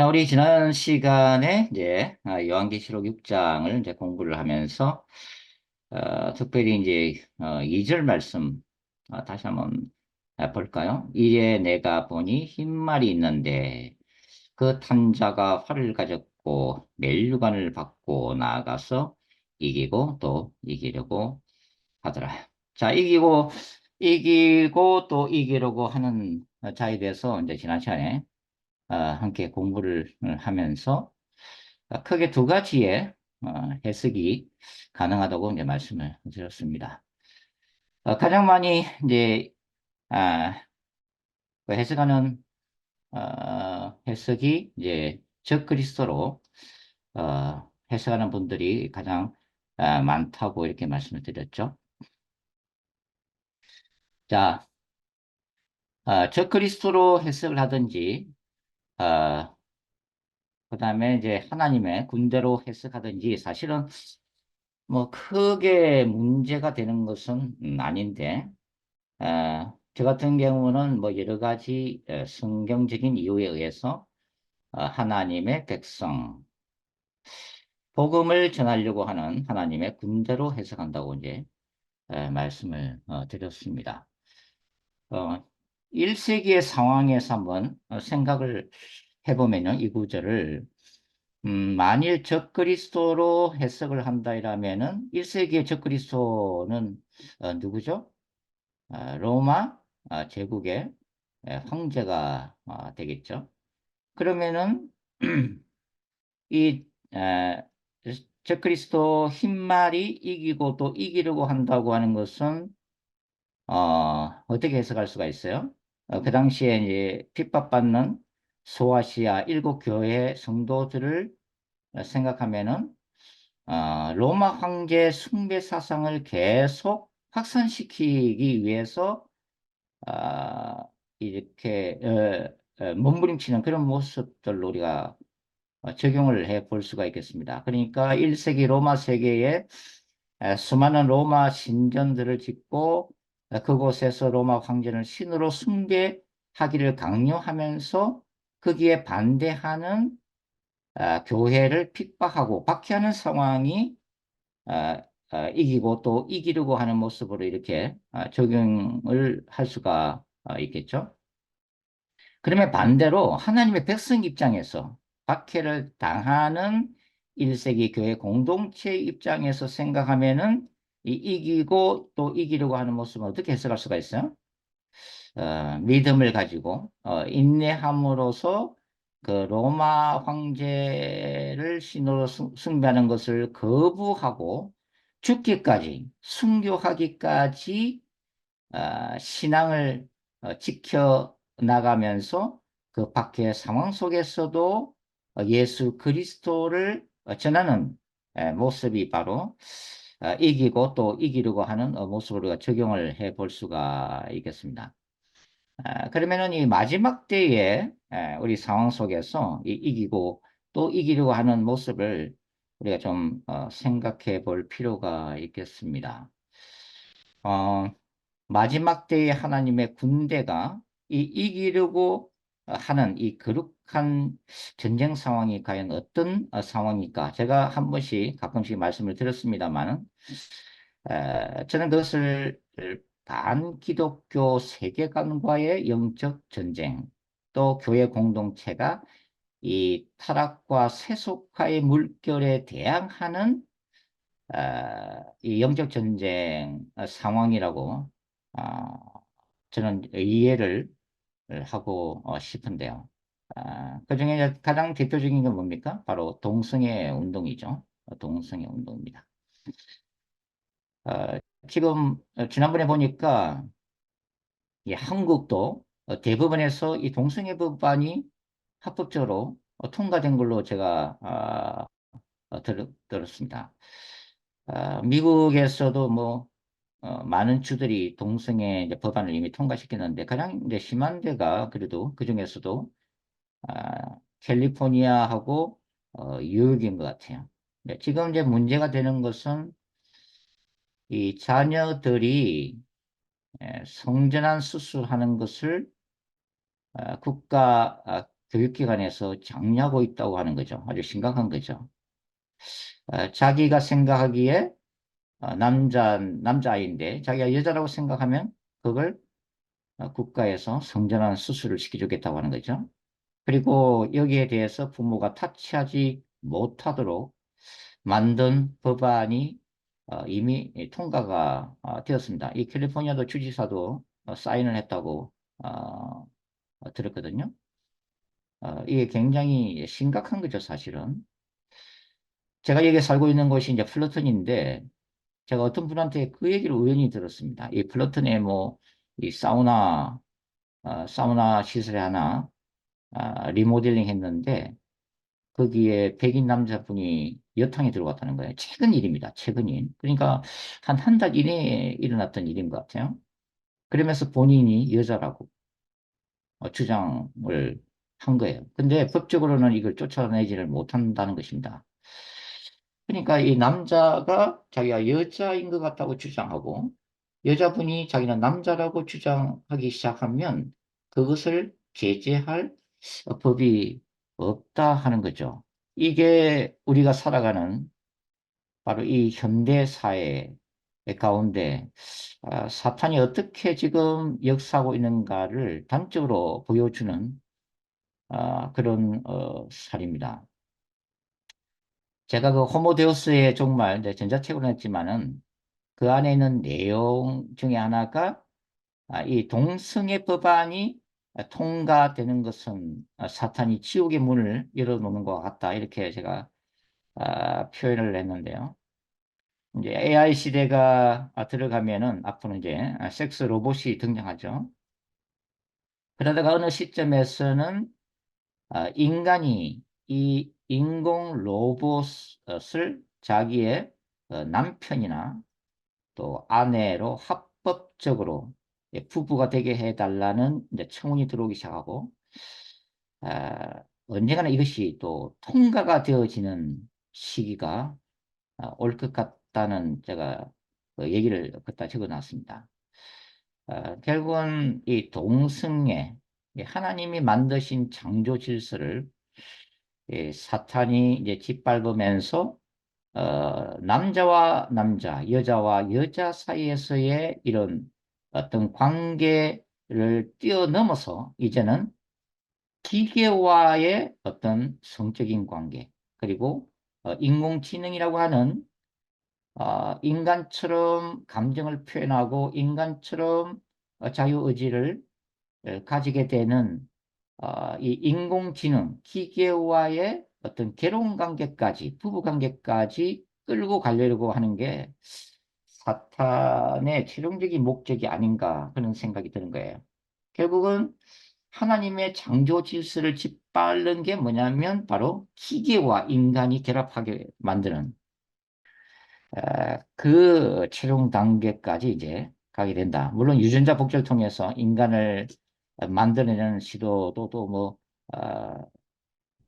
자, 우리 지난 시간에 이제 요한계시록 6장을 이제 공부를 하면서 특별히 이제 2절 말씀 다시 한번 볼까요? 이에 내가 보니 흰 말이 있는데 그 탄자가 활을 가졌고 멸류관을 받고 나아가서 이기고 또 이기려고 하더라. 자, 이기고 또 이기려고 하는 자에 대해서 이제 지난 시간에 함께 공부를 하면서 크게 두 가지의 해석이 가능하다고 이제 말씀을 드렸습니다. 가장 많이 이제 아, 그 해석하는 해석이 이제 적그리스도로 해석하는 분들이 가장 많다고 이렇게 말씀을 드렸죠. 자, 적그리스도로 해석을 하든지 그다음에 이제 하나님의 군대로 해석하든지 사실은 뭐 크게 문제가 되는 것은 아닌데, 저 같은 경우는 뭐 여러 가지 성경적인 이유에 의해서 하나님의 백성, 복음을 전하려고 하는 하나님의 군대로 해석한다고 이제 말씀을 드렸습니다. 어, 1세기의 상황에서 한번 생각을 해보면요, 이 구절을 만일 적그리스도로 해석을 한다 이라면은 1세기의 적그리스도는 누구죠? 로마 제국의 황제가 되겠죠. 그러면은 이 적그리스도 흰말이 이기고 또 이기려고 한다고 하는 것은 어떻게 해석할 수가 있어요? 그 당시에 이제 핍박받는 소아시아 일곱 교회 성도들을 생각하면은 로마 황제 숭배 사상을 계속 확산시키기 위해서 아, 이렇게 몸부림치는 그런 모습들로 우리가 적용을 해 볼 수가 있겠습니다. 그러니까 1세기 로마 세계에 수많은 로마 신전들을 짓고 그곳에서 로마 황제를 신으로 숭배하기를 강요하면서 거기에 반대하는 교회를 픽박하고 박해하는 상황이 이기고 또 이기려고 하는 모습으로 이렇게 적용을 할 수가 있겠죠. 그러면 반대로 하나님의 백성 입장에서 박해를 당하는 1세기 교회 공동체 입장에서 생각하면은 이 이기고 또 이기려고 하는 모습은 어떻게 해석할 수가 있어요? 믿음을 가지고 인내함으로써 그 로마 황제를 신으로 숭배하는 것을 거부하고 죽기까지 순교하기까지 신앙을 지켜 나가면서 그 밖의 상황 속에서도 예수 그리스도를 전하는 모습이 바로 이기고 또 이기려고 하는 모습으로 우리가 적용을 해 볼 수가 있겠습니다. 그러면은 이 마지막 때에 우리 상황 속에서 이기고 또 이기려고 하는 모습을 우리가 좀 생각해 볼 필요가 있겠습니다. 어, 마지막 때에 하나님의 군대가 이기려고 하는 이 거룩한 전쟁 상황이 과연 어떤 상황일까? 제가 한 번씩 가끔씩 말씀을 드렸습니다만, 저는 그것을 반기독교 세계관과의 영적 전쟁, 또 교회 공동체가 이 타락과 세속화의 물결에 대항하는 이 영적 전쟁 상황이라고 저는 이해를 하고 싶은데요. 그중에 가장 대표적인 건 뭡니까? 바로 동성애 운동이죠. 동성애 운동입니다. 어, 지금 지난번에 보니까 이 한국도 대법원에서 이 동성애 법안이 합법적으로 통과된 걸로 제가 들었습니다. 미국에서도 뭐 많은 주들이 동성애 이제 법안을 이미 통과시켰는데 가장 이제 심한 데가 그래도 그 중에서도 캘리포니아하고 뉴욕인 것 같아요. 네, 지금 이제 문제가 되는 것은 이 자녀들이 성전환 수술하는 것을 국가 교육기관에서 장려하고 있다고 하는 거죠. 아주 심각한 거죠. 자기가 생각하기에 남자아이인데 자기가 여자라고 생각하면 그걸 국가에서 성전환 수술을 시켜주겠다고 하는 거죠. 그리고 여기에 대해서 부모가 타치하지 못하도록 만든 법안이 이미 통과가 되었습니다. 이 캘리포니아도 주지사도 사인을 했다고 들었거든요. 이게 굉장히 심각한 거죠, 사실은. 제가 여기 살고 있는 곳이 이제 플러튼인데, 제가 어떤 분한테 그 얘기를 우연히 들었습니다. 이 플러튼에 뭐, 이 사우나 시설에 하나, 리모델링 했는데, 거기에 백인 남자분이 여탕에 들어갔다는 거예요. 최근 일입니다. 최근 일. 그러니까 한 달 이내에 일어났던 일인 것 같아요. 그러면서 본인이 여자라고 주장을 한 거예요. 근데 법적으로는 이걸 쫓아내지를 못한다는 것입니다. 그러니까 이 남자가 자기가 여자인 것 같다고 주장하고 여자분이 자기는 남자라고 주장하기 시작하면 그것을 제재할 법이 없다 하는 거죠. 이게 우리가 살아가는 바로 이 현대 사회 가운데 사탄이 어떻게 지금 역사하고 있는가를 단적으로 보여주는 그런 사례입니다. 제가 그 호모데우스의 종말 이제 전자책으로 냈지만은 그 안에 있는 내용 중에 하나가 이 동성애 법안이 통과되는 것은 사탄이 지옥의 문을 열어놓는 것 같다 이렇게 제가 표현을 했는데요. 이제 AI 시대가 들어가면은 앞으로 이제 섹스 로봇이 등장하죠. 그러다가 어느 시점에서는 인간이 이 인공 로봇을 자기의 남편이나 또 아내로 합법적으로 부부가 되게 해달라는 이제 청원이 들어오기 시작하고 언젠가는 이것이 또 통과가 되어지는 시기가 올 것 같다는 제가 그 얘기를 갖다 적어놨습니다. 결국은 이 동성애, 이 하나님이 만드신 창조 질서를 사탄이 이제 짓밟으면서 남자와 남자, 여자와 여자 사이에서의 이런 어떤 관계를 뛰어넘어서 이제는 기계와의 어떤 성적인 관계, 그리고 인공지능이라고 하는 인간처럼 감정을 표현하고 인간처럼 자유의지를 가지게 되는 이 인공지능, 기계와의 어떤 결혼 관계까지, 부부 관계까지 끌고 가려고 하는 게 사탄의 최종적인 목적이 아닌가 그런 생각이 드는 거예요. 결국은 하나님의 창조 질서를 짓밟는 게 뭐냐면 바로 기계와 인간이 결합하게 만드는 그 최종 단계까지 이제 가게 된다. 물론 유전자 복제를 통해서 인간을 만들어내는 시도도 또 뭐,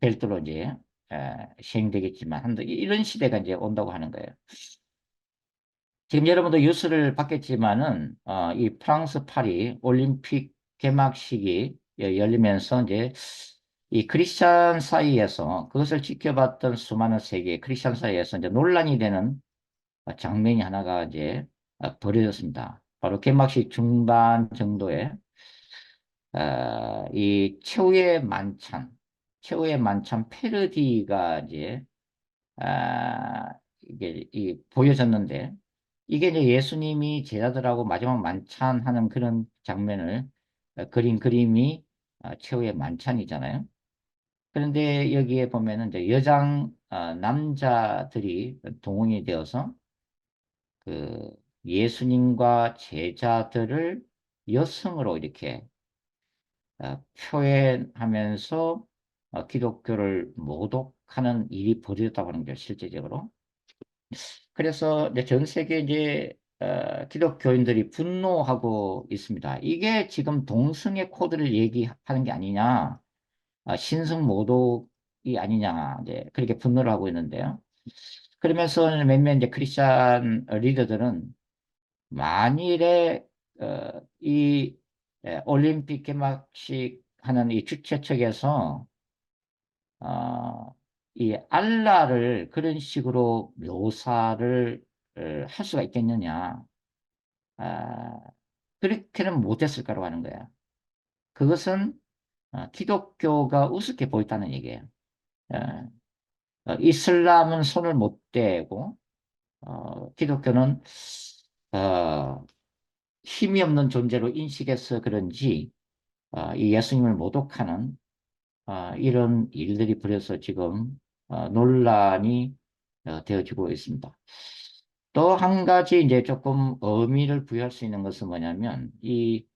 별도로 이제 시행되겠지만, 이런 시대가 이제 온다고 하는 거예요. 지금 여러분도 뉴스를 봤겠지만은, 이 프랑스 파리 올림픽 개막식이 열리면서 이제 이 크리스찬 사이에서 그것을 지켜봤던 수많은 세계 크리스찬 사이에서 이제 논란이 되는 장면이 하나가 이제 벌어졌습니다. 바로 개막식 중반 정도에 이 최후의 만찬 패러디가 이제 이게 보여졌는데 이게 이제 예수님이 제자들하고 마지막 만찬하는 그런 장면을 그린 그림이 최후의 만찬이잖아요. 그런데 여기에 보면은 이제 남자들이 동원이 되어서 그 예수님과 제자들을 여성으로 이렇게 표현하면서 기독교를 모독하는 일이 벌어졌다고 하는 거죠, 실제적으로. 그래서 이제 전 세계 이제 기독교인들이 분노하고 있습니다. 이게 지금 동성애 코드를 얘기하는 게 아니냐, 신성 모독이 아니냐, 이제 그렇게 분노를 하고 있는데요. 그러면서 몇몇 이제 크리스찬 리더들은 만일에 이 올림픽 개막식 하는 이 주최 측에서 어, 이 알라를 그런 식으로 묘사를 할 수가 있겠느냐? 아, 그렇게는 못했을 거라고 하는 거야. 그것은 기독교가 우습게 보였다는 얘기예요. 어, 이슬람은 손을 못 대고 기독교는 어, 힘이 없는 존재로 인식해서 그런지 이 예수님을 모독하는 이런 일들이 벌어서 지금 논란이 되어지고 있습니다. 또 한 가지 이제 조금 의미를 부여할 수 있는 것은 뭐냐면 이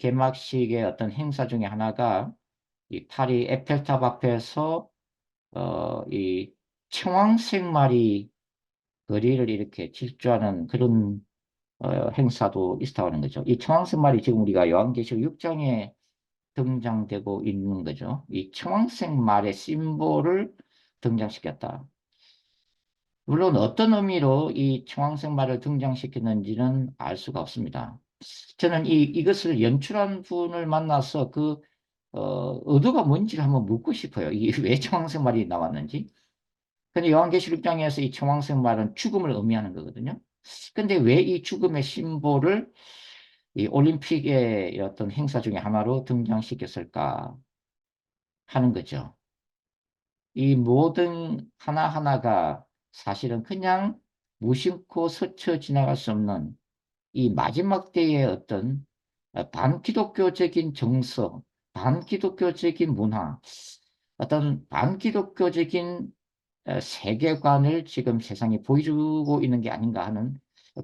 개막식의 어떤 행사 중에 하나가 이 파리 에펠탑 앞에서 이 청황색 말이 거리를 이렇게 질주하는 그런 행사도 있었다고 하는 거죠. 이 청황색 말이 지금 우리가 요한계시록 6장에 등장되고 있는 거죠. 이 청황색 말의 심볼을 등장시켰다. 물론 어떤 의미로 이 청황색 말을 등장시켰는지는 알 수가 없습니다. 저는 이것을 연출한 분을 만나서 의도가 뭔지를 한번 묻고 싶어요. 이 왜 청황색 말이 나왔는지. 근데 요한계시록 6장에서 이 청황색 말은 죽음을 의미하는 거거든요. 근데 왜 이 죽음의 심볼을 이 올림픽의 어떤 행사 중에 하나로 등장시켰을까 하는 거죠. 이 모든 하나하나가 사실은 그냥 무심코 스쳐 지나갈 수 없는 이 마지막 때의 어떤 반기독교적인 정서, 반기독교적인 문화, 어떤 반기독교적인 세계관을 지금 세상에 보여주고 있는 게 아닌가 하는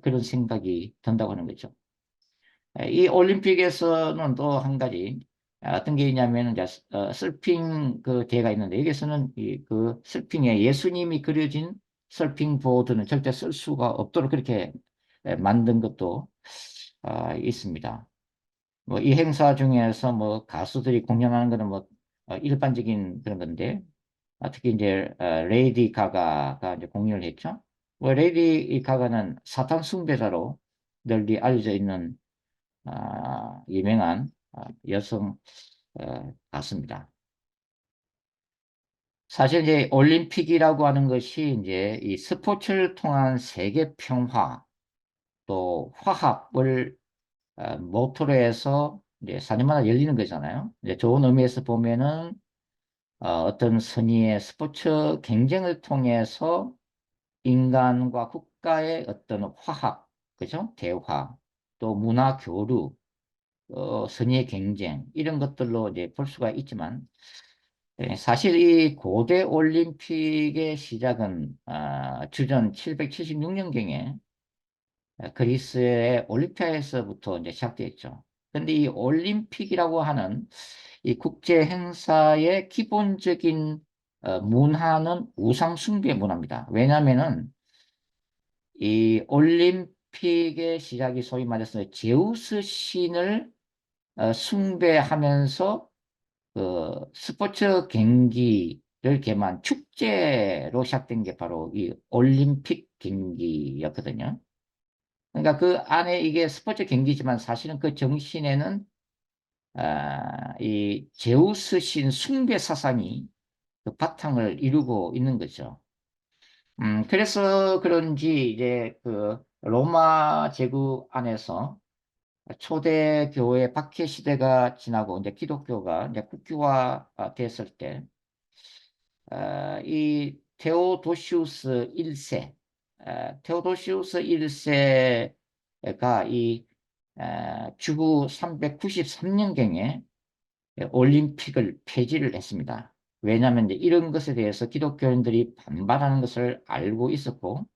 그런 생각이 든다고 하는 거죠. 이 올림픽에서는 또 한 가지 어떤 게 있냐면 이제 서핑 그 대회가 있는데 여기서는 그 서핑에 예수님이 그려진 서핑 보드는 절대 쓸 수가 없도록 그렇게 만든 것도 있습니다. 뭐 이 행사 중에서 뭐 가수들이 공연하는 거는 뭐 일반적인 그런 건데 특히 이제 레이디 가가가 이제 공연을 했죠. 뭐 레이디 가가는 사탄 숭배자로 널리 알려져 있는 유명한 여성 가수입니다. 사실 이제 올림픽이라고 하는 것이 이제 이 스포츠를 통한 세계 평화 또 화합을 모토로 해서 이제 4년마다 열리는 거잖아요. 이제 좋은 의미에서 보면은 어떤 선의의 스포츠 경쟁을 통해서 인간과 국가의 어떤 화합, 그죠? 대화, 또 문화 교류, 선의의 경쟁 이런 것들로 이제 볼 수가 있지만 사실 이 고대 올림픽의 시작은 주전 776년경에 그리스의 올림피아에서부터 이제 시작되었죠. 근데 이 올림픽이라고 하는 이 국제 행사의 기본적인 문화는 우상 숭배 문화입니다. 왜냐하면은 이 올림픽의 시작이 소위 말해서 제우스 신을 숭배하면서 스포츠 경기를 개최한 축제로 시작된 게 바로 이 올림픽 경기였거든요. 그러니까 그 안에 이게 스포츠 경기지만 사실은 그 정신에는 이 제우스 신 숭배 사상이 그 바탕을 이루고 있는 거죠. 그래서 그런지 이제 그 로마 제국 안에서 초대 교회 박해 시대가 지나고 이제 기독교가 이제 국교화 됐을 때, 이 테오도시우스 1세, 테오도시우스 1세가 주후 393년경에 올림픽을 폐지를 했습니다. 왜냐하면 이제 이런 것에 대해서 기독교인들이 반발하는 것을 알고 있었고,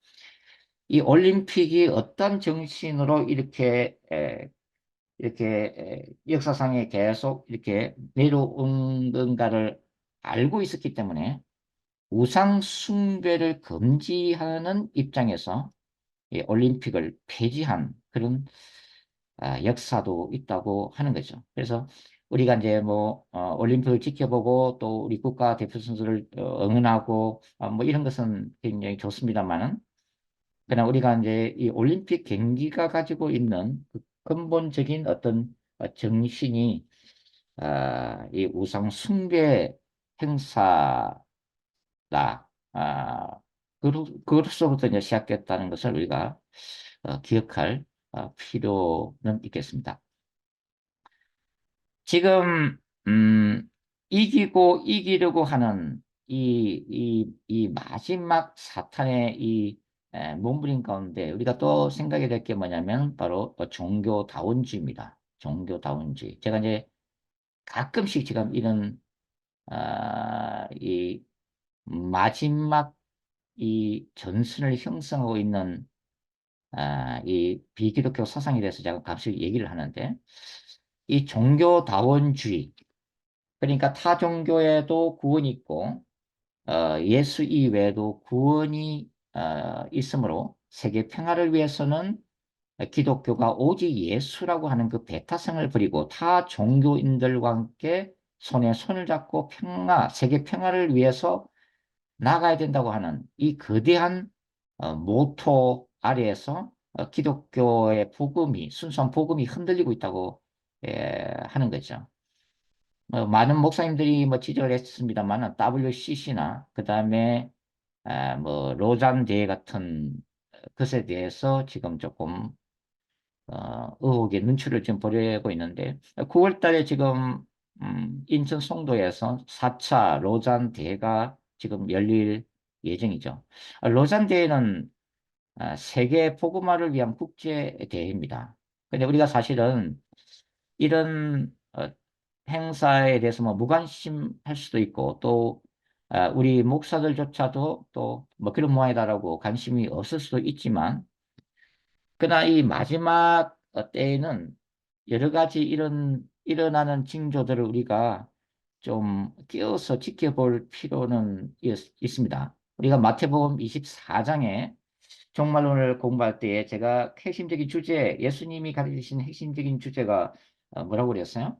이 올림픽이 어떤 정신으로 이렇게 역사상에 계속 이렇게 내려온 건가를 알고 있었기 때문에 우상 숭배를 금지하는 입장에서 이 올림픽을 폐지한 그런 역사도 있다고 하는 거죠. 그래서 우리가 이제 뭐 올림픽을 지켜보고 또 우리 국가 대표 선수를 응원하고 뭐 이런 것은 굉장히 좋습니다만은 그러나 우리가 이제 이 올림픽 경기가 가지고 있는 그 근본적인 어떤 정신이 이 우상 숭배 행사다. 아, 그로서부터 이제 시작됐다는 것을 우리가 기억할 필요는 있겠습니다. 지금 이기고 이기려고 하는 이 마지막 사탄의 이 몸부림 가운데 우리가 또 생각이 될 게 뭐냐면 바로 종교다원주의입니다. 종교다원주의. 제가 이제 가끔씩 지금 이런 이 마지막 이 전선을 형성하고 있는 이 비기독교 사상에 대해서 제가 가끔씩 얘기를 하는데 이 종교다원주의 그러니까 타 종교에도 구원이 있고 예수 이외에도 구원이 있으므로 세계 평화를 위해서는 기독교가 오직 예수라고 하는 그 배타성을 버리고 타 종교인들과 함께 손에 손을 잡고 세계 평화를 위해서 나가야 된다고 하는 이 거대한 모토 아래에서 기독교의 복음이 순수한 복음이 흔들리고 있다고 하는 거죠. 많은 목사님들이 뭐 지적을 했습니다만 WCC나 그다음에 뭐 로잔 대회 같은 것에 대해서 지금 조금 의혹의 눈초리를 지금 보이고 있는데 9월 달에 지금 인천 송도에서 4차 로잔 대회가 지금 열릴 예정이죠. 로잔 대회는 세계 복음화를 위한 국제 대회입니다. 근데 우리가 사실은 이런 행사에 대해서 뭐 무관심할 수도 있고 또 우리 목사들조차도 또 뭐 그런 모양이다라고 관심이 없을 수도 있지만 그러나 이 마지막 때에는 여러 가지 이런 일어나는 징조들을 우리가 좀 끼어서 지켜볼 필요는 있습니다. 우리가 마태복음 24장에 종말론을 공부할 때에 제가 핵심적인 주제, 예수님이 가르치신 핵심적인 주제가 뭐라고 그랬어요?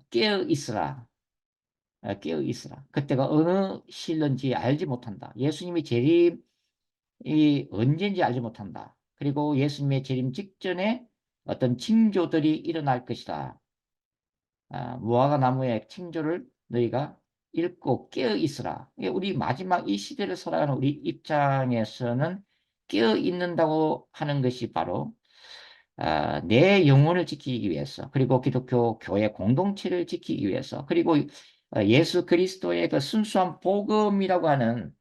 깨어 있으라. 깨어 있으라. 그때가 어느 시일런지 알지 못한다. 예수님이 재림이 언제인지 알지 못한다. 그리고 예수님의 재림 직전에 어떤 징조들이 일어날 것이다. 무화과 나무의 징조를 너희가 읽고 깨어 있으라. 우리 마지막 이 시대를 살아가는 우리 입장에서는 깨어 있는다고 하는 것이 바로 내 영혼을 지키기 위해서, 그리고 기독교 교회 공동체를 지키기 위해서, 그리고 예수 그리스도의 그 순수한 복음이라고 하는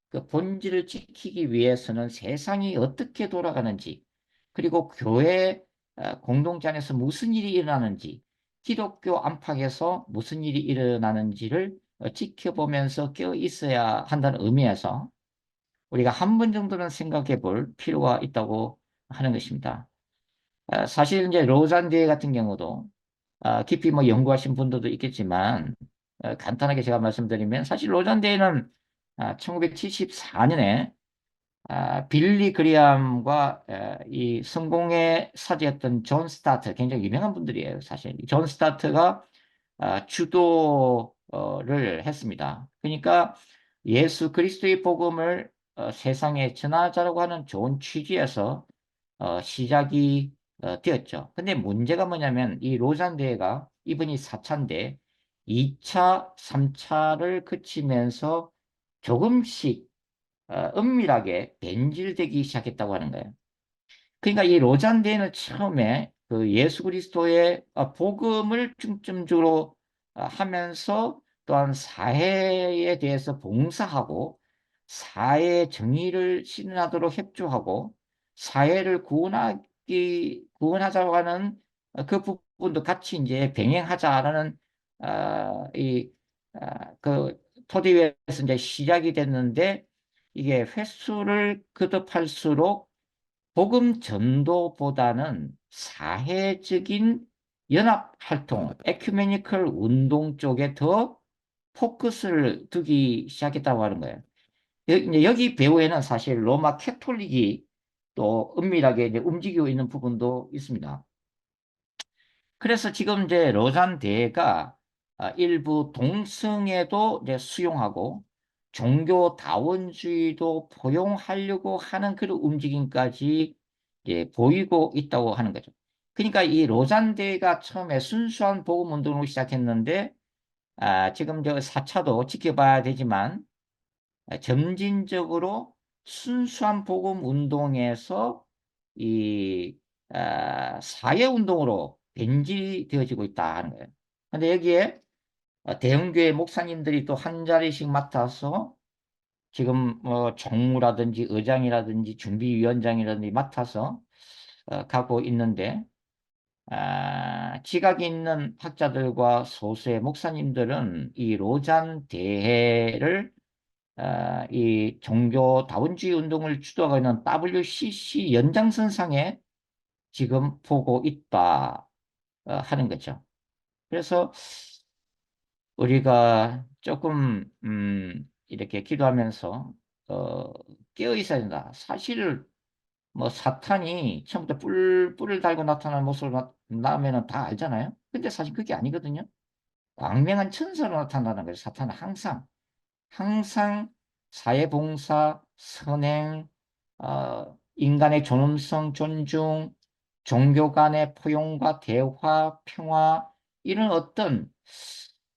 그 본질을 지키기 위해서는 세상이 어떻게 돌아가는지, 그리고 교회 공동체 안에서 무슨 일이 일어나는지, 기독교 안팎에서 무슨 일이 일어나는지를 지켜보면서 깨어 있어야 한다는 의미에서 우리가 한 번 정도는 생각해 볼 필요가 있다고 하는 것입니다. 사실 이제 로잔 대회 같은 경우도 깊이 뭐 연구하신 분들도 있겠지만 간단하게 제가 말씀드리면 사실 로잔 대회는 1974년에 빌리 그리암과 이 성공의 사제였던 존 스타트 굉장히 유명한 분들이에요. 사실 존 스타트가 주도를 했습니다. 그러니까 예수 그리스도의 복음을 세상에 전하자라고 하는 좋은 취지에서 시작이 되었죠. 근데 문제가 뭐냐면 이 로잔 대회가 이번이 4차인데 2차, 3차를 거치면서 조금씩 은밀하게 변질되기 시작했다고 하는 거예요. 그러니까 이 로잔 대회는 처음에 그 예수 그리스도의 복음을 중점적으로 하면서 또한 사회에 대해서 봉사하고 사회 정의를 실현하도록 협조하고 사회를 구원하자고 하는 그 부분도 같이 이제 병행하자라는 이 그 토대 위에서 이제 시작이 됐는데 이게 횟수를 거듭할수록 복음 전도보다는 사회적인 연합 활동, 에큐메니컬 운동 쪽에 더 포커스를 두기 시작했다고 하는 거예요. 이제 여기 배후에는 사실 로마 캐톨릭이 또 은밀하게 이제 움직이고 있는 부분도 있습니다. 그래서 지금 이제 로잔 대회가 일부 동성애도 이제 수용하고 종교 다원주의도 포용하려고 하는 그런 움직임까지 이제 보이고 있다고 하는 거죠. 그러니까 이 로잔 대회가 처음에 순수한 복음 운동으로 시작했는데 지금 저 4차도 지켜봐야 되지만 점진적으로 순수한 복음 운동에서 이 사회 운동으로 변질되어지고 있다 하는 거예요. 근데 여기에 대형교회 목사님들이 또 한 자리씩 맡아서 지금 뭐 총무라든지 의장이라든지 준비위원장이라든지 맡아서 가고 있는데 지각이 있는 학자들과 소수의 목사님들은 이 로잔 대회를 이 종교 다원주의 운동을 주도하고 있는 WCC 연장선상에 지금 보고 있다 하는 거죠. 그래서 우리가 조금 이렇게 기도하면서 어, 깨어 있어야 된다. 사실 뭐 사탄이 처음부터 뿔을 달고 나타나는 모습을 나오면은 다 알잖아요. 근데 사실 그게 아니거든요. 광명한 천사로 나타나는 거예요. 사탄은 항상 사회봉사, 선행, 인간의 존엄성 존중, 종교 간의 포용과 대화, 평화, 이런 어떤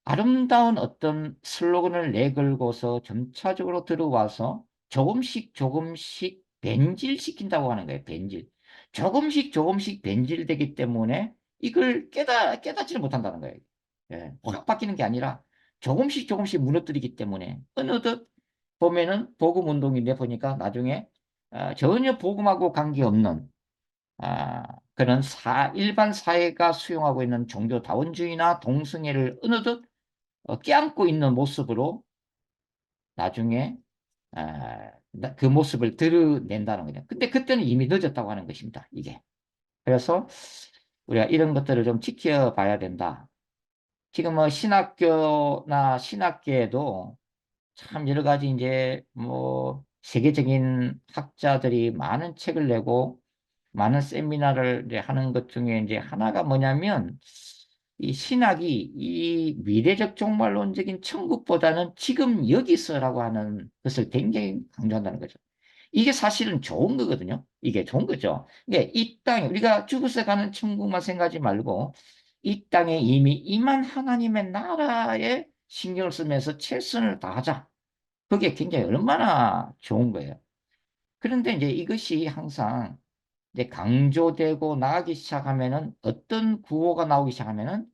아름다운 어떤 슬로건을 내걸고서 점차적으로 들어와서 조금씩 조금씩 변질시킨다고 하는 거예요. 변질. 조금씩 조금씩 변질되기 때문에 이걸 깨닫지를 못한다는 거예요. 예, 확 바뀌는 게 아니라 조금씩 조금씩 무너뜨리기 때문에 어느덧 보면은 복음 운동인데 보니까 나중에 전혀 복음하고 관계없는 그런 일반 사회가 수용하고 있는 종교다원주의나 동성애를 어느덧 껴안고 있는 모습으로 나중에 그 모습을 드러낸다는 거죠. 근데 그때는 이미 늦었다고 하는 것입니다. 이게. 그래서 우리가 이런 것들을 좀 지켜봐야 된다. 지금 뭐 신학교나 신학계에도 참 여러 가지 이제 뭐 세계적인 학자들이 많은 책을 내고 많은 세미나를 이제 하는 것 중에 이제 하나가 뭐냐면 이 신학이 이 미래적 종말론적인 천국보다는 지금 여기서라고 하는 것을 굉장히 강조한다는 거죠. 이게 사실은 좋은 거거든요. 이게 좋은 거죠. 이게 이 땅에 우리가 죽어서 가는 천국만 생각하지 말고 이 땅에 이미 임한 하나님의 나라에 신경을 쓰면서 최선을 다하자. 그게 굉장히 얼마나 좋은 거예요. 그런데 이제 이것이 항상 이제 강조되고 나가기 시작하면은 어떤 구호가 나오기 시작하면은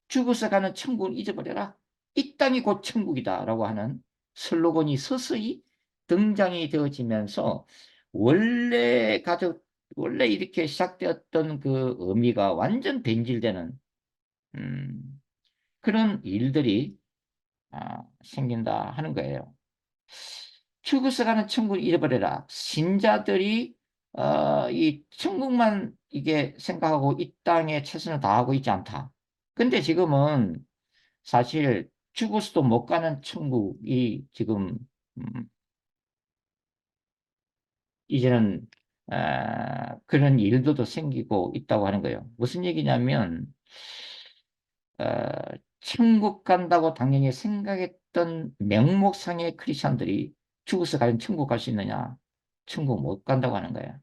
죽어서 가는 천국을 잊어버려라. 이 땅이 곧 천국이다라고 하는 슬로건이 서서히 등장이 되어지면서 원래 가족 원래 이렇게 시작되었던 그 의미가 완전 변질되는 음, 그런 일들이 생긴다 하는 거예요. 죽어서 가는 천국을 잃어버려라. 신자들이 이 천국만 이게 생각하고 이 땅에 최선을 다하고 있지 않다. 근데 지금은 사실 죽어서도 못 가는 천국이 지금 음, 이제는 그런 일들도 생기고 있다고 하는 거예요. 무슨 얘기냐면 어, 천국 간다고 당연히 생각했던 명목상의 크리스천들이 죽어서 가는 천국 갈 수 있느냐? 천국 못 간다고 하는 거예요.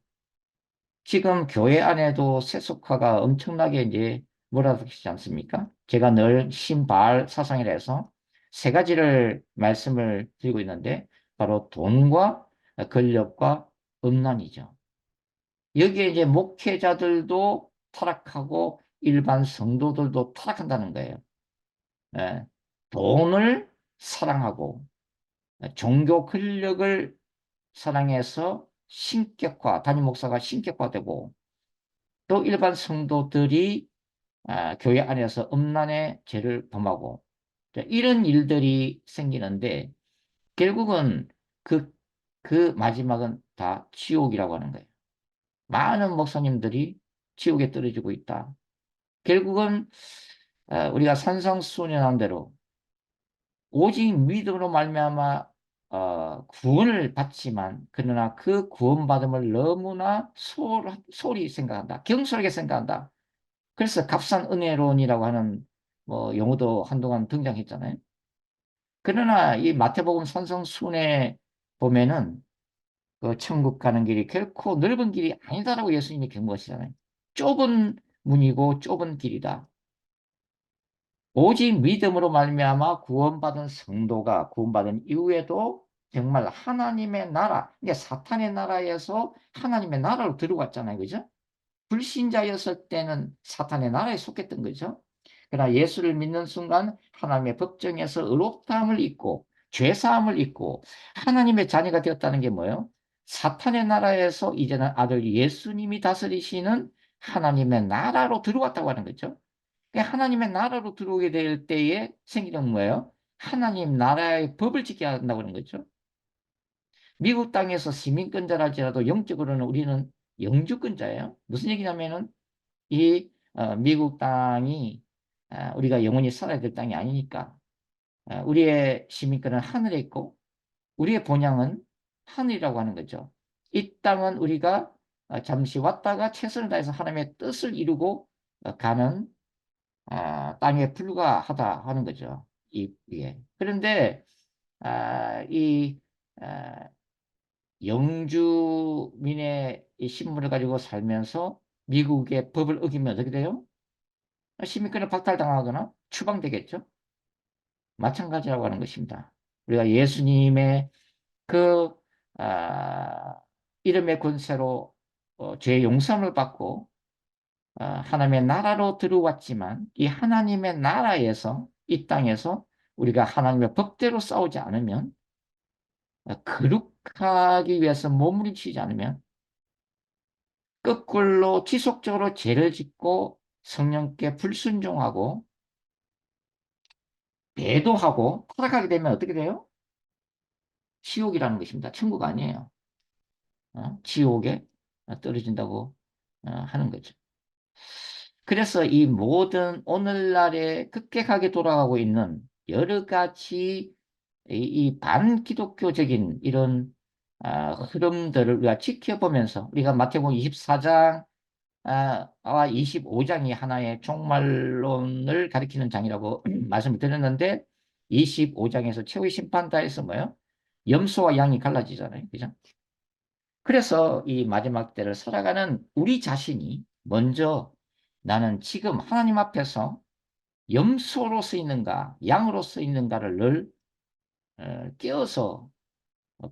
지금 교회 안에도 세속화가 엄청나게 이제 몰아닥치지 않습니까? 제가 늘 신바알 사상이라 해서 세 가지를 말씀을 드리고 있는데 바로 돈과 권력과 음란이죠. 여기에 이제 목회자들도 타락하고 일반 성도들도 타락한다는 거예요. 예. 돈을 사랑하고 종교 권력을 사랑해서 신격화, 담임 목사가 신격화되고 또 일반 성도들이 교회 안에서 음란의 죄를 범하고 이런 일들이 생기는데 결국은 그, 그 마지막은 다 지옥이라고 하는 거예요. 많은 목사님들이 지옥에 떨어지고 있다. 결국은 우리가 산상수훈한 대로 오직 믿음으로 말미암아 구원을 받지만 그러나 그 구원받음을 너무나 소홀히 생각한다. 경솔하게 생각한다. 그래서 값싼 은혜론이라고 하는 뭐 용어도 한동안 등장했잖아요. 그러나 이 마태복음 산성순에 보면은 그 천국 가는 길이 결코 넓은 길이 아니다라고 예수님이 경고하시잖아요. 좁은 문이고 좁은 길이다. 오직 믿음으로 말미암아 구원받은 성도가 구원받은 이후에도 정말 하나님의 나라, 그러니까 사탄의 나라에서 하나님의 나라로 들어왔잖아요. 그죠? 불신자였을 때는 사탄의 나라에 속했던 거죠. 그러나 예수를 믿는 순간 하나님의 법정에서 의롭다함을 잊고 죄사함을 잊고 하나님의 자녀가 되었다는 게 뭐예요? 사탄의 나라에서 이제는 아들 예수님이 다스리시는 하나님의 나라로 들어왔다고 하는 거죠. 그러니까 하나님의 나라로 들어오게 될 때에 생기는 뭐예요? 하나님 나라의 법을 지켜야 한다고 하는 거죠. 미국 땅에서 시민권자랄지라도 영적으로는 우리는 영주권자예요. 무슨 얘기냐면은 이 미국 땅이 우리가 영원히 살아야 될 땅이 아니니까 우리의 시민권은 하늘에 있고 우리의 본향은 하늘이라고 하는 거죠. 이 땅은 우리가 잠시 왔다가 최선을 다해서 하나님의 뜻을 이루고 가는 땅에 불과하다 하는 거죠. 예. 그런데 이 영주민의 이 신분을 가지고 살면서 미국의 법을 어기면 어떻게 돼요? 시민권을 박탈당하거나 추방되겠죠. 마찬가지라고 하는 것입니다. 우리가 예수님의 그 이름의 권세로 죄 용서를 받고 하나님의 나라로 들어왔지만 이 하나님의 나라에서 이 땅에서 우리가 하나님의 법대로 싸우지 않으면 거룩하기 위해서 몸부림치지 않으면 거꾸로 지속적으로 죄를 짓고 성령께 불순종하고 배도하고 타락하게 되면 어떻게 돼요? 지옥이라는 것입니다. 천국 아니에요. 지옥에 떨어진다고 하는 거죠. 그래서 이 모든 오늘날에 급격하게 돌아가고 있는 여러 가지 이 반기독교적인 이런 흐름들을 우리가 지켜보면서 우리가 마태복음 24장 와 25장이 하나의 종말론을 가리키는 장이라고 말씀을 드렸는데 25장에서 최후의 심판다에서 뭐예요? 염소와 양이 갈라지잖아요. 그죠? 그래서 이 마지막 때를 살아가는 우리 자신이 먼저 나는 지금 하나님 앞에서 염소로 쓰이는가 양으로 쓰이는가를 늘 깨어서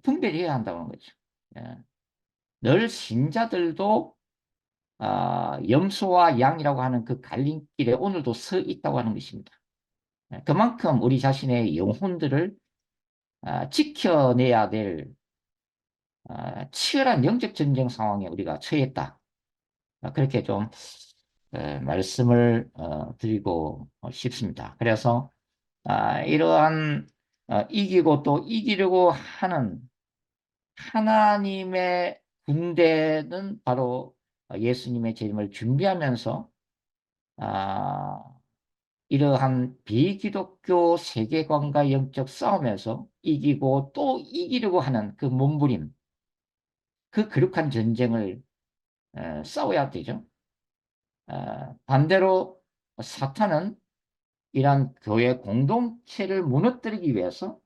분별해야 한다는 거죠. 예. 늘 신자들도 염소와 양이라고 하는 그 갈림길에 오늘도 서 있다고 하는 것입니다. 예. 그만큼 우리 자신의 영혼들을 지켜내야 될 치열한 영적 전쟁 상황에 우리가 처했다. 그렇게 좀 말씀을 드리고 싶습니다. 그래서 이러한 이기고 또 이기려고 하는 하나님의 군대는 바로 예수님의 재림을 준비하면서 아, 이러한 비기독교 세계관과 영적 싸움에서 이기고 또 이기려고 하는 그 몸부림, 그 거룩한 전쟁을 싸워야 되죠. 반대로 사탄은 이러한 교회 공동체를 무너뜨리기 위해서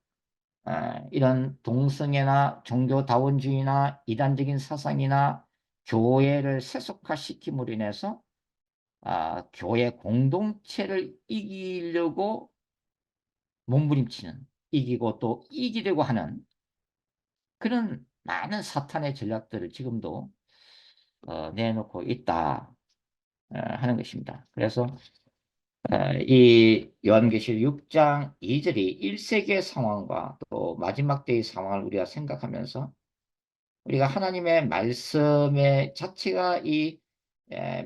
이런 동성애나 종교다원주의나 이단적인 사상이나 교회를 세속화시킴으로 인해서 교회 공동체를 이기려고 몸부림치는 이기고 또 이기려고 하는 그런 많은 사탄의 전략들을 지금도 내놓고 있다 하는 것입니다. 그래서 이 요한계시록 6장 2절이 1세기의 상황과 또 마지막 때의 상황을 우리가 생각하면서 우리가 하나님의 말씀의 자체가 이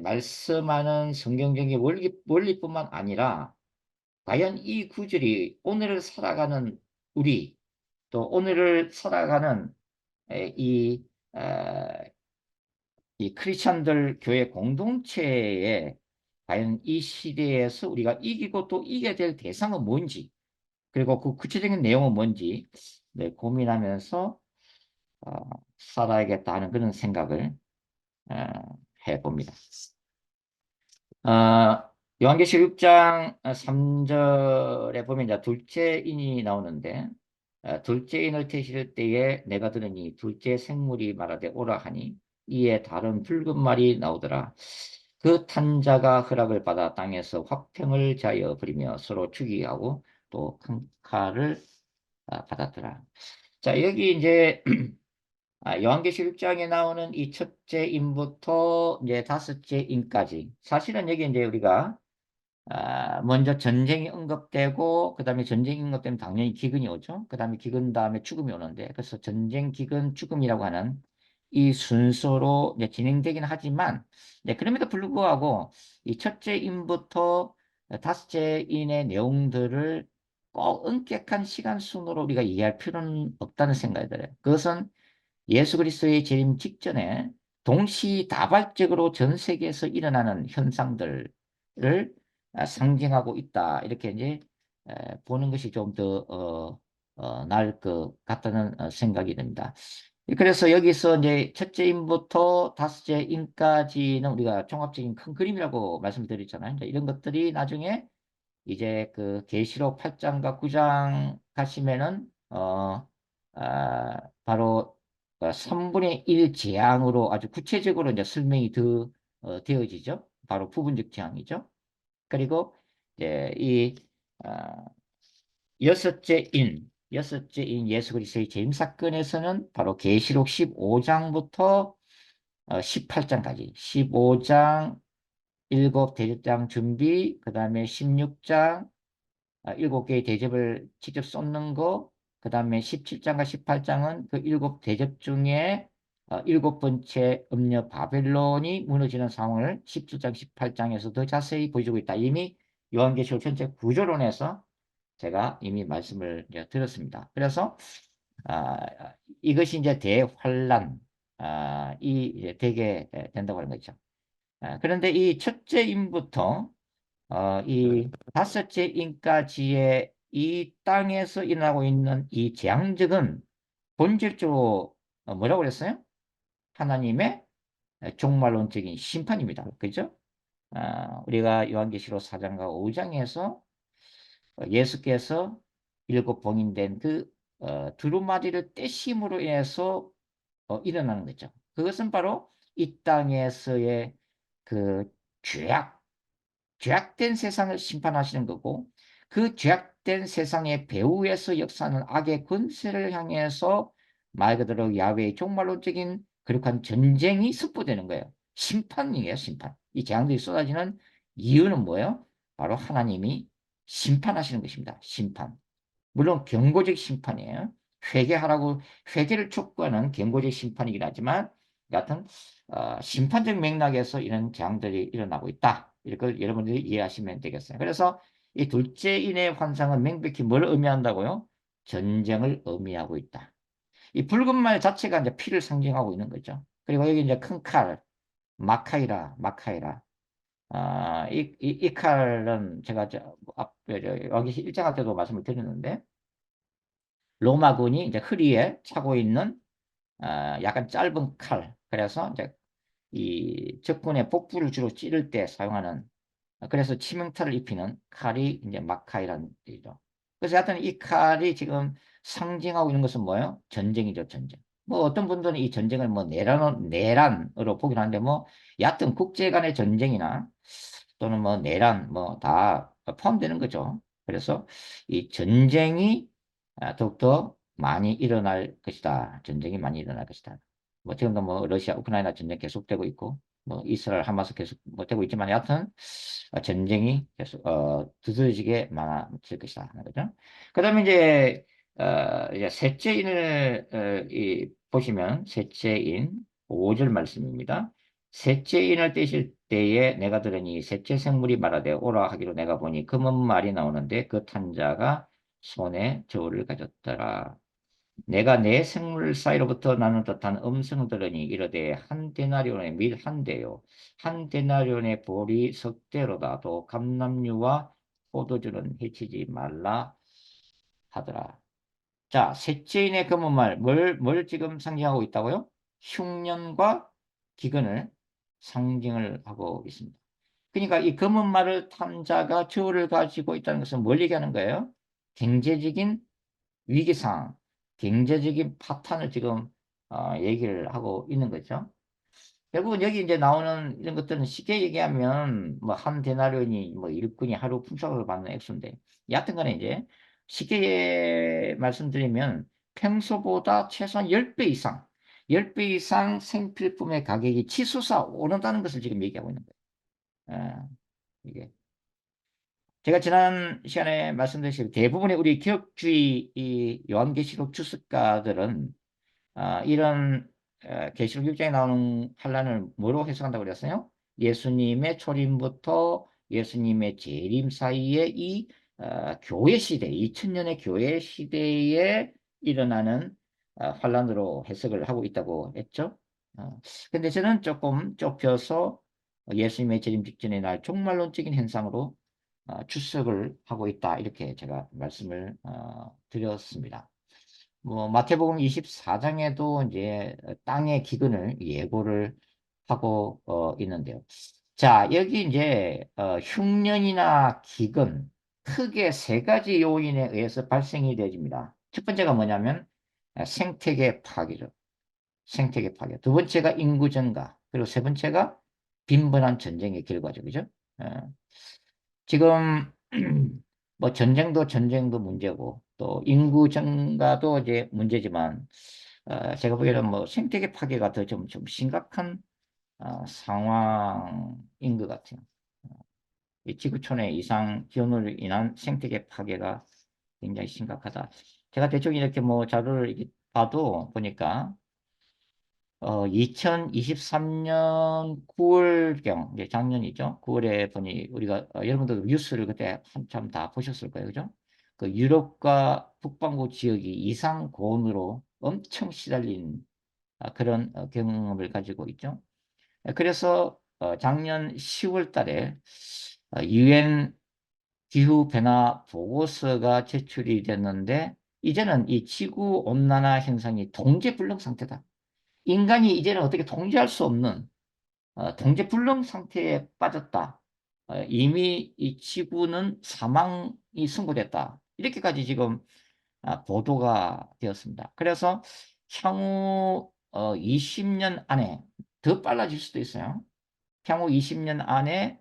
말씀하는 성경적인 원리뿐만 아니라 과연 이 구절이 오늘을 살아가는 우리 또 오늘을 살아가는 이, 이 크리스천들 교회 공동체에 과연 이 시대에서 우리가 이기고 또 이겨야 될 대상은 뭔지 그리고 그 구체적인 내용은 뭔지 네, 고민하면서 어, 살아야겠다 하는 그런 생각을 어, 해봅니다. 요한계시록 6장 3절에 보면 이제 둘째인이 나오는데 둘째인을 태실 때에 내가 들으니 둘째 생물이 말하되 오라 하니 이에 다른 붉은 말이 나오더라. 그 탄자가 허락을 받아 땅에서 화평을 자여 버리며 서로 죽이하고 또 큰 칼을 받았더라. 자, 여기 이제 요한계시록 6장에 나오는 이 첫째 인부터 이제 다섯째 인까지 사실은 여기 이제 우리가 먼저 전쟁이 언급되고 그다음에 전쟁이 언급되면 당연히 기근이 오죠. 그다음에 기근 다음에 죽음이 오는데 그래서 전쟁, 기근, 죽음이라고 하는 이 순서로 이제 진행되긴 하지만 그럼에도 불구하고 이 첫째 인부터 다섯째 인의 내용들을 꼭 엄격한 시간 순으로 우리가 이해할 필요는 없다는 생각이 들어요. 그것은 예수 그리스도의 재림 직전에 동시다발적으로 전 세계에서 일어나는 현상들을 상징하고 있다. 이렇게 이제 보는 것이 좀 더 나을 것 같다는 생각이 듭니다. 그래서 여기서 이제 첫째 인부터 다섯째 인까지는 우리가 종합적인 큰 그림이라고 말씀드렸잖아요. 이제 이런 것들이 나중에 이제 그 계시록 8장과 9장 가시면은 바로 3분의 1 재앙으로 아주 구체적으로 이제 설명이 되어지죠. 바로 부분적 재앙이죠. 그리고 이제 이 어, 여섯째 인 예수 그리스도의 재림 사건에서는 바로 계시록 15장부터 18장까지 15장 일곱 대접장 준비, 그 다음에 16장 일곱 개의 대접을 직접 쏟는 거, 그 다음에 17장과 18장은 그 일곱 대접 중에 일곱 번째 음녀 바벨론이 무너지는 상황을 17장, 18장에서 더 자세히 보여주고 있다. 이미 요한계시록 전체 구조론에서 제가 이미 말씀을 이제 드렸습니다. 그래서 아, 이것이 이제 대환란, 이 이제 되게 된다고 하는 거죠. 그런데 이 첫째 인부터 이 다섯째 인까지의 이 땅에서 일어나고 있는 이 재앙적은 본질적으로 뭐라고 그랬어요? 하나님의 종말론적인 심판입니다. 그죠? 우리가 요한계시록 4장과 5장에서 예수께서 일곱 봉인된 그 두루마리를 떼심으로 인해서 일어나는 거죠. 그것은 바로 이 땅에서의 그 죄악, 죄악된 세상을 심판하시는 거고 그 죄악된 세상의 배후에서 역사하는 악의 권세를 향해서 말 그대로 야훼의 종말론적인 그렇한 전쟁이 선포되는 거예요. 심판이에요, 심판. 이 재앙들이 쏟아지는 이유는 뭐예요? 바로 하나님이 심판하시는 것입니다. 심판. 물론 경고적 심판이에요. 회개하라고 회개를 촉구하는 경고적 심판이긴 하지만 여하튼 심판적 맥락에서 이런 재앙들이 일어나고 있다. 이걸 여러분들이 이해하시면 되겠어요. 그래서 이 둘째인의 환상은 명백히 뭘 의미한다고요? 전쟁을 의미하고 있다. 이 붉은 말 자체가 이제 피를 상징하고 있는 거죠. 그리고 여기 이제 큰 칼, 마카이라, 마카이라. 이 칼은 제가 여기 일장할 때도 말씀을 드렸는데 로마군이 이제 허리에 차고 있는 약간 짧은 칼. 그래서 이제 이 적군의 복부를 주로 찌를 때 사용하는 그래서 치명타를 입히는 칼이 이제 마카이라는 뜻이죠. 그래서 하여튼 이 칼이 지금 상징하고 있는 것은 뭐예요? 전쟁이죠, 전쟁. 뭐 어떤 분들은 이 전쟁을 뭐 내란으로 보긴 하는데 뭐 여하튼 국제 간의 전쟁이나 또는 뭐 내란 뭐 다 포함되는 거죠. 그래서 이 전쟁이 더욱더 많이 일어날 것이다. 전쟁이 많이 일어날 것이다. 뭐 지금도 뭐 러시아 우크라이나 전쟁 계속되고 있고 뭐 이스라엘 하마스 계속 뭐 되고 있지만 여하튼 전쟁이 계속 두드러지게 많아질 것이다 하는 거죠. 그다음에 이제 셋째인을 보시면 셋째인 5절 말씀입니다. 셋째인을 떼실 때에 내가 들으니 셋째 생물이 말하되 오라 하기로 내가 보니 금은 말이 나오는데 그 탄자가 손에 저울을 가졌더라. 내가 내 생물 사이로부터 나는 듯한 음성을 들으니 이르되 한 데나리온의 밀 한 대요 한 데나리온의 보리 석 대로다 또 감람류와 포도주는 해치지 말라 하더라. 자, 셋째인의 금은 뭘 지금 상징하고 있다고요? 흉년과 기근을 상징을 하고 있습니다. 그러니까 이 검은 말을 탄 자가 저울을 가지고 있다는 것은 뭘 얘기하는 거예요? 경제적인 위기상, 경제적인 파탄을 지금 얘기를 하고 있는 거죠. 결국은 여기 이제 나오는 이런 것들은 쉽게 얘기하면 뭐 한 데나리온이 뭐 일꾼이 하루 품삯을 받는 액수인데 여하튼 간에 이제 쉽게 말씀드리면 평소보다 최소한 10배 이상 10배 이상 생필품의 가격이 치솟아 오른다는 것을 지금 얘기하고 있는 거예요. 이게 제가 지난 시간에 말씀드렸듯이 대부분의 우리 기업주의 이 요한계시록 주석가들은 이런 계시록 6장에 나오는 환란을 뭐로 해석한다고 그랬어요? 예수님의 초림부터 예수님의 재림 사이에 이 교회 시대, 2000년의 교회 시대에 일어나는 환란으로 해석을 하고 있다고 했죠. 근데 저는 조금 좁혀서 예수님의 재림 직전의 날 종말론적인 현상으로 추석을 하고 있다. 이렇게 제가 말씀을 드렸습니다. 뭐 마태복음 24장에도 이제 땅의 기근을 예고를 하고 있는데요. 자, 여기 이제 흉년이나 기근 크게 세 가지 요인에 의해서 발생이 되집니다. 첫 번째가 뭐냐면 생태계 파괴죠. 생태계 파괴. 두 번째가 인구 증가. 그리고 세 번째가 빈번한 전쟁의 결과죠. 그죠? 어, 지금 뭐 전쟁도 문제고 또 인구 증가도 이제 문제지만 제가 보기에는 뭐 생태계 파괴가 더 좀 심각한 상황인 것 같아요. 이 지구촌의 이상 기온으로 인한 생태계 파괴가 굉장히 심각하다. 제가 대충 이렇게 뭐 자료를 이렇게 봐도 보니까 2023년 9월경, 이제 작년이죠. 9월에 보니 우리가 여러분들 뉴스를 그때 한참 다 보셨을 거예요. 그죠? 그 유럽과 북반구 지역이 이상 고온으로 엄청 시달린 그런 경험을 가지고 있죠. 그래서 작년 10월 달에 유엔 기후 변화 보고서가 제출이 됐는데 이제는 이 지구 온난화 현상이 통제불능 상태다. 인간이 이제는 어떻게 통제할 수 없는 통제불능 상태에 빠졌다. 이미 이 지구는 사망이 선고됐다. 이렇게까지 지금 보도가 되었습니다. 그래서 향후 20년 안에 더 빨라질 수도 있어요. 향후 20년 안에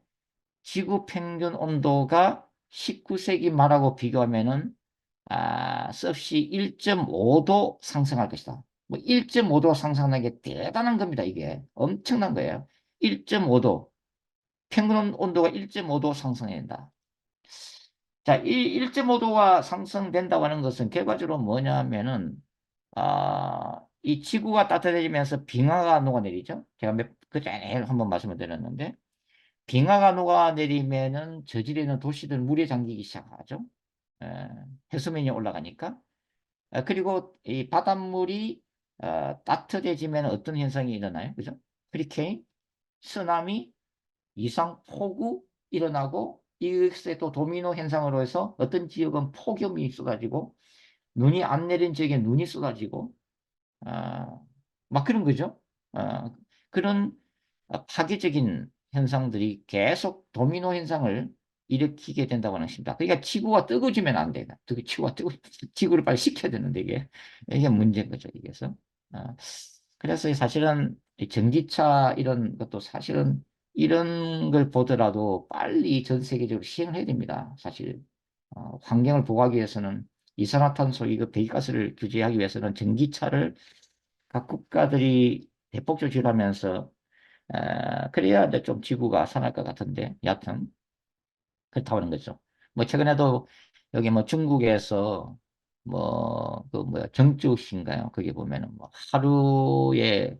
지구 평균 온도가 19세기 말하고 비교하면은 섭씨 1.5도 상승할 것이다. 뭐 1.5도 상승하는 게 대단한 겁니다. 이게 엄청난 거예요. 1.5도 평균 온도가 1.5도 상승해야 된다. 자, 이 1.5도가 상승된다고 하는 것은 결과적으로 뭐냐면은 이 지구가 따뜻해지면서 빙하가 녹아내리죠. 제가 그 전에 한번 말씀을 드렸는데 빙하가 녹아내리면은 저질에 있는 도시들 물에 잠기기 시작하죠. 에, 해수면이 올라가니까. 그리고 이 바닷물이 따뜻해지면 어떤 현상이 일어나요? 그죠? 허리케인, 쓰나미, 이상 폭우 일어나고 이것에 또 도미노 현상으로 해서 어떤 지역은 폭염이 쏟아지고 눈이 안 내린 지역에 눈이 쏟아지고 아, 막 그런 거죠. 그런 파괴적인 현상들이 계속 도미노 현상을 일으키게 된다고 하는 것입니다. 그러니까 지구가 뜨거워지면 안 돼요. 지구가 지구를 빨리 식혀야 되는데 이게 문제인 거죠. 이게서. 아, 그래서 사실은 이 전기차 이런 것도 사실은 이런 걸 보더라도 빨리 전 세계적으로 시행을 해야 됩니다. 사실 환경을 보호하기 위해서는 이산화탄소, 이거 배기가스를 규제하기 위해서는 전기차를 각 국가들이 대폭 조치하면서 그래야 이제 좀 지구가 살아날 것 같은데 여하튼 그렇다고 하는 거죠. 뭐 최근에도 여기 뭐 중국에서 뭐 그 뭐야 정주시인가요? 거기 보면은 뭐 하루에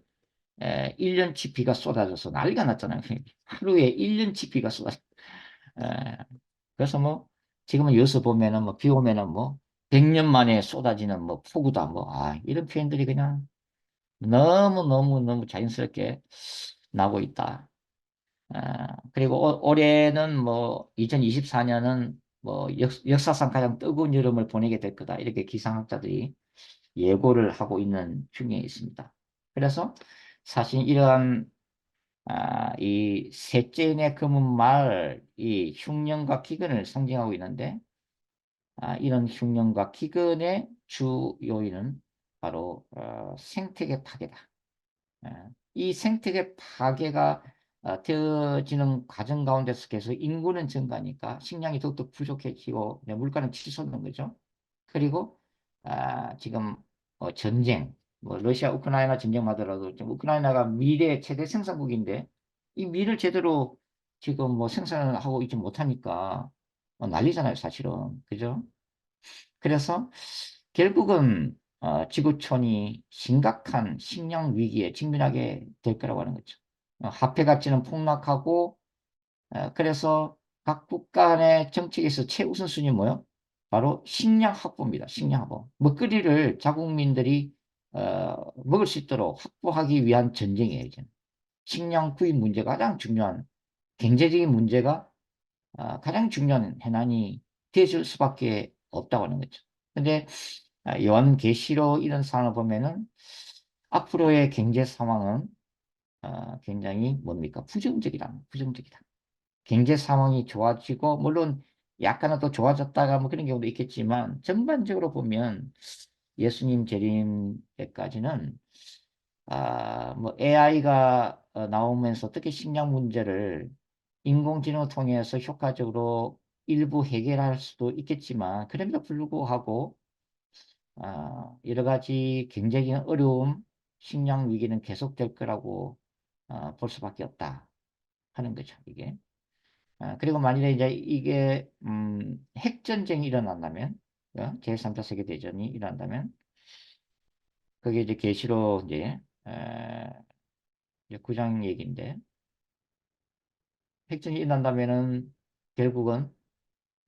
1년치 비가 쏟아져서 난리가 났잖아요. 하루에 1년치 비가 쏟아져. 에, 그래서 뭐 지금은 여기서 보면은 뭐 비 오면은 뭐 100년 만에 쏟아지는 뭐 폭우다 뭐 이런 표현들이 그냥 너무 자연스럽게 나고 있다. 그리고 올해는 뭐 2024년은 뭐 역사상 가장 뜨거운 여름을 보내게 될 거다. 이렇게 기상학자들이 예고를 하고 있는 중에 있습니다. 그래서 사실 이러한 이 셋째인의 금은 말, 이 흉년과 기근을 상징하고 있는데 이런 흉년과 기근의 주 요인은 바로 생태계 파괴다. 예. 이 생태계 파괴가 되어지는 과정 가운데서 계속 인구는 증가하니까 식량이 더욱더 부족해지고 네, 물가는 치솟는 거죠. 그리고 지금 전쟁, 뭐 러시아 우크라이나 전쟁만 하더라도 지금 우크라이나가 밀의 최대 생산국인데 이 밀을 제대로 지금 뭐 생산을 하고 있지 못하니까 난리잖아요, 사실은. 그죠? 그래서 결국은 지구촌이 심각한 식량 위기에 직면하게 될 거라고 하는 거죠. 화폐 가치는 폭락하고 그래서 각 국가 간의 정책에서 최우선순위 뭐요? 바로 식량 확보입니다. 식량 확보. 먹거리를 자국민들이 먹을 수 있도록 확보하기 위한 전쟁이에요. 이제. 식량 구입 문제가 가장 중요한 경제적인 문제가 가장 중요한 해난이 되어줄 수밖에 없다고 하는 거죠. 근데 요한계시록 이런 사안을 보면은 앞으로의 경제 상황은 굉장히 뭡니까? 부정적이다. 경제 상황이 좋아지고 물론 약간은 또 좋아졌다가 뭐 그런 경우도 있겠지만 전반적으로 보면 예수님 재림 때까지는 뭐 AI가 나오면서 어떻게 식량 문제를 인공지능을 통해서 효과적으로 일부 해결할 수도 있겠지만 그럼에도 불구하고 여러 가지 굉장히 어려움, 식량 위기는 계속될 거라고 볼 수밖에 없다 하는 거죠, 이게. 그리고 만일에 이제 이게 핵전쟁이 일어난다면, 제3차 세계대전이 일어난다면, 그게 이제 계시록 이제 9장 얘기인데, 핵전이 일어난다면은 결국은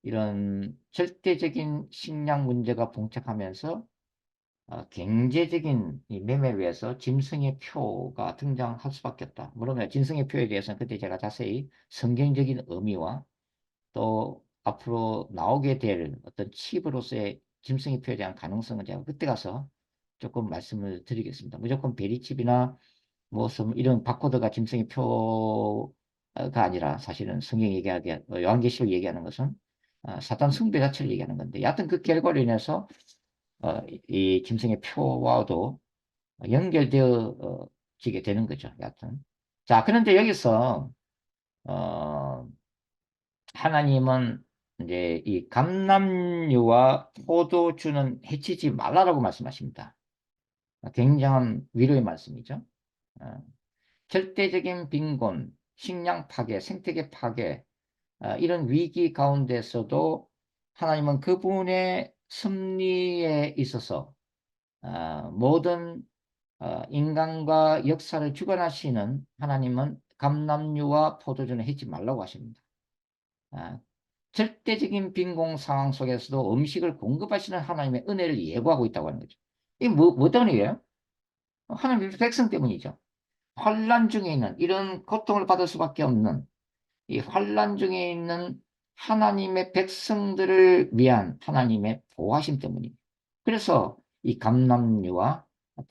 이런 절대적인 식량 문제가 봉착하면서 경제적인 이 매매를 위해서 짐승의 표가 등장할 수밖에 없다. 물론 짐승의 표에 대해서는 그때 제가 자세히 성경적인 의미와 또 앞으로 나오게 될 어떤 칩으로서의 짐승의 표에 대한 가능성은 제가 그때 가서 조금 말씀을 드리겠습니다. 무조건 베리칩이나 무슨 이런 바코드가 짐승의 표가 아니라 사실은 성경 얘기하게 요한계시록 얘기하는 것은 사탄 숭배 자체를 얘기하는 건데 여하튼 그 결과로 인해서 이 짐승의 표와도 연결되어 지게 되는 거죠. 여하튼 자 그런데 여기서 어, 하나님은 이제 이 감람류와 포도주는 해치지 말라라고 말씀하십니다. 굉장한 위로의 말씀이죠. 어, 절대적인 빈곤, 식량 파괴, 생태계 파괴, 이런 위기 가운데서도 하나님은 그분의 섭리에 있어서 모든 인간과 역사를 주관하시는 하나님은 감람류와 포도주는 해치 말라고 하십니다. 아, 절대적인 빈공 상황 속에서도 음식을 공급하시는 하나님의 은혜를 예고하고 있다고 하는 거죠. 이게 뭐 때문이에요? 하나님의 백성 때문이죠. 환란 중에 있는 이런 고통을 받을 수밖에 없는 이 환란 중에 있는 하나님의 백성들을 위한 하나님의 보호하심 때문입니다. 그래서 이 감람류와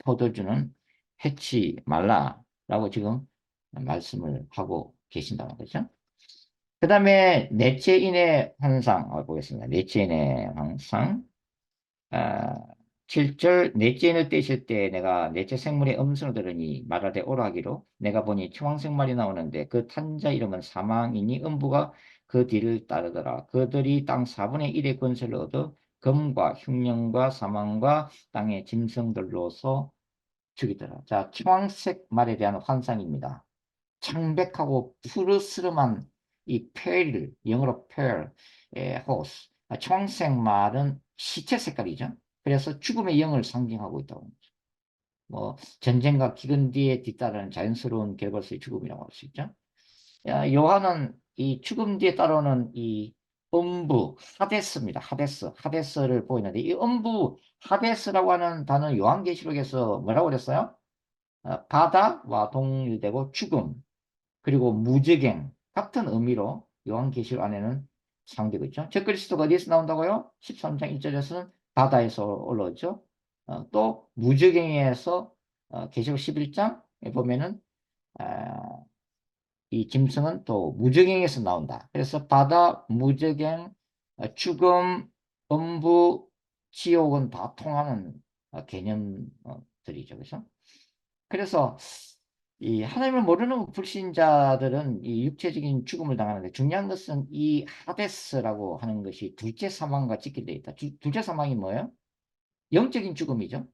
포도주는 해치 말라라고 지금 말씀을 하고 계신다는 거죠. 그 다음에 넷째인의 환상 보겠습니다. 넷째인의 환상 7절 넷째인을 떼실 때 내가 넷째 생물의 음성을 들으니 말하되 오라 하기로 내가 보니 청황생말이 나오는데 그 탄자 이름은 사망이니 음부가 그 뒤를 따르더라. 그들이 땅 4분의 1의 권세를 얻어 금과 흉령과 사망과 땅의 짐승들로서 죽이더라. 자, 청황색 말에 대한 환상입니다. 창백하고 푸르스름한 이 페일, 영어로 페일, 호스. 청색 말은 시체 색깔이죠. 그래서 죽음의 영을 상징하고 있다고 합니다. 뭐 전쟁과 기근 뒤에 뒤따르는 자연스러운 결과로서의 죽음이라고 할 수 있죠. 요한은 이 죽음 뒤에 따르는 이 음부, 하데스입니다. 하데스를 보이는데 이 음부, 하데스라고 하는 단어 요한계시록에서 뭐라고 그랬어요? 바다와 동일되고 죽음, 그리고 무적행 같은 의미로 요한계시록 안에는 사용되고 있죠. 적그리스도가 어디에서 나온다고요? 13장 1절에서는 바다에서 올라오죠. 또 무적행에서 계시록 11장에 보면은 이 짐승은 또 무적행에서 나온다. 그래서 바다, 무적행, 죽음, 음부, 지옥은 다 통하는 개념들이죠. 그래서 이 하나님을 모르는 불신자들은 이 육체적인 죽음을 당하는데 중요한 것은 이 하데스라고 하는 것이 둘째 사망과 찍게 되어 있다. 둘째 사망이 뭐예요? 영적인 죽음이죠.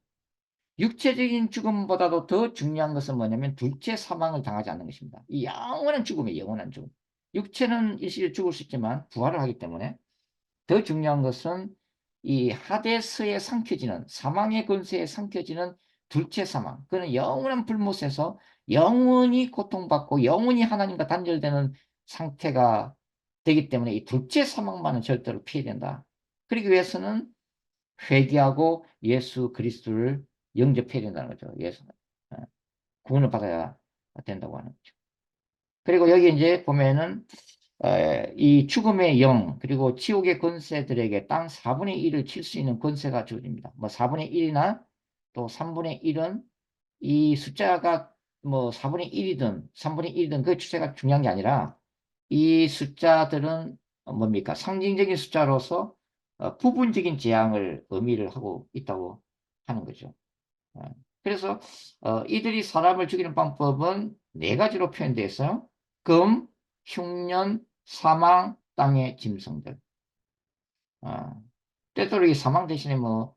육체적인 죽음보다도 더 중요한 것은 뭐냐면 둘째 사망을 당하지 않는 것입니다. 이 영원한 죽음이에요. 영원한 죽음. 육체는 일시에 죽을 수 있지만 부활을 하기 때문에 더 중요한 것은 이 하데스에 삼켜지는 사망의 권세에 삼켜지는 둘째 사망. 그는 영원한 불못에서 영원히 고통받고 영원히 하나님과 단절되는 상태가 되기 때문에 이 둘째 사망만은 절대로 피해야 된다. 그러기 위해서는 회개하고 예수 그리스도를 영접해야 된다는 거죠. 예수 구원을 받아야 된다고 하는 거죠. 그리고 여기 이제 보면은 이 죽음의 영 그리고 지옥의 권세들에게 땅 4분의 1을 칠 수 있는 권세가 주어집니다. 뭐 4분의 1이나 또 3분의 1은 이 숫자가 뭐 4분의 1이든 3분의 1이든 그 추세가 중요한 게 아니라 이 숫자들은 뭡니까? 상징적인 숫자로서 부분적인 재앙을 의미를 하고 있다고 하는 거죠. 어, 그래서 이들이 사람을 죽이는 방법은 네 가지로 표현되어 있어요. 금, 흉년, 사망, 땅의 짐승들. 어, 때때로 이 사망 대신에 뭐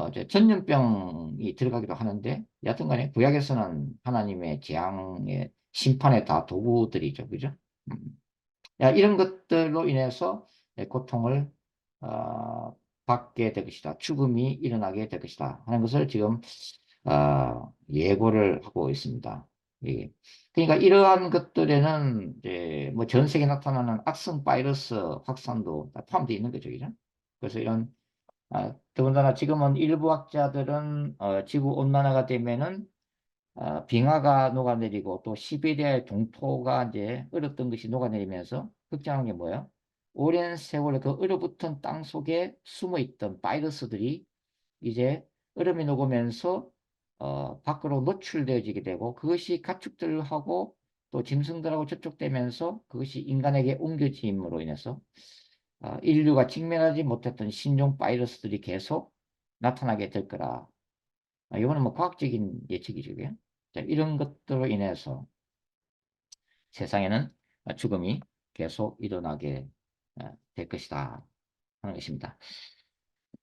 이제 전염병이 들어가기도 하는데 여튼간에 구약에서는 하나님의 재앙의 심판의 다 도구들이죠, 그죠? 음. 이런 것들로 인해서 고통을 받게 될 것이다. 죽음이 일어나게 될 것이다. 하는 것을 지금 예고를 하고 있습니다. 예. 그러니까 이러한 것들에는 이제 뭐 전 세계에 나타나는 악성 바이러스 확산도 다 포함되어 있는 거죠, 그죠? 그래서 이런 더군다나 지금은 일부 학자들은 지구 온난화가 되면은 빙하가 녹아내리고 또 시베리아의 동토가 이제 얼었던 것이 녹아내리면서 걱정한 게 뭐예요? 오랜 세월 그 얼어붙은 땅 속에 숨어 있던 바이러스들이 이제 얼음이 녹으면서 밖으로 노출되어지게 되고 그것이 가축들하고 또 짐승들하고 접촉되면서 그것이 인간에게 옮겨짐으로 인해서 인류가 직면하지 못했던 신종 바이러스들이 계속 나타나게 될 거라. 이거는 뭐 과학적인 예측이죠. 이게. 자, 이런 것들로 인해서 세상에는 죽음이 계속 일어나게 될 것이다 하는 것입니다.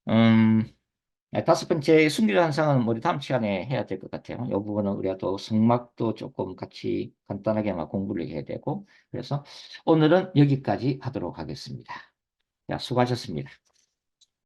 음, 다섯 번째 순교 현상은 우리 다음 시간에 해야 될 것 같아요. 이 부분은 우리가 또 성막도 조금 같이 간단하게 공부를 해야 되고 그래서 오늘은 여기까지 하도록 하겠습니다. 자, 수고하셨습니다.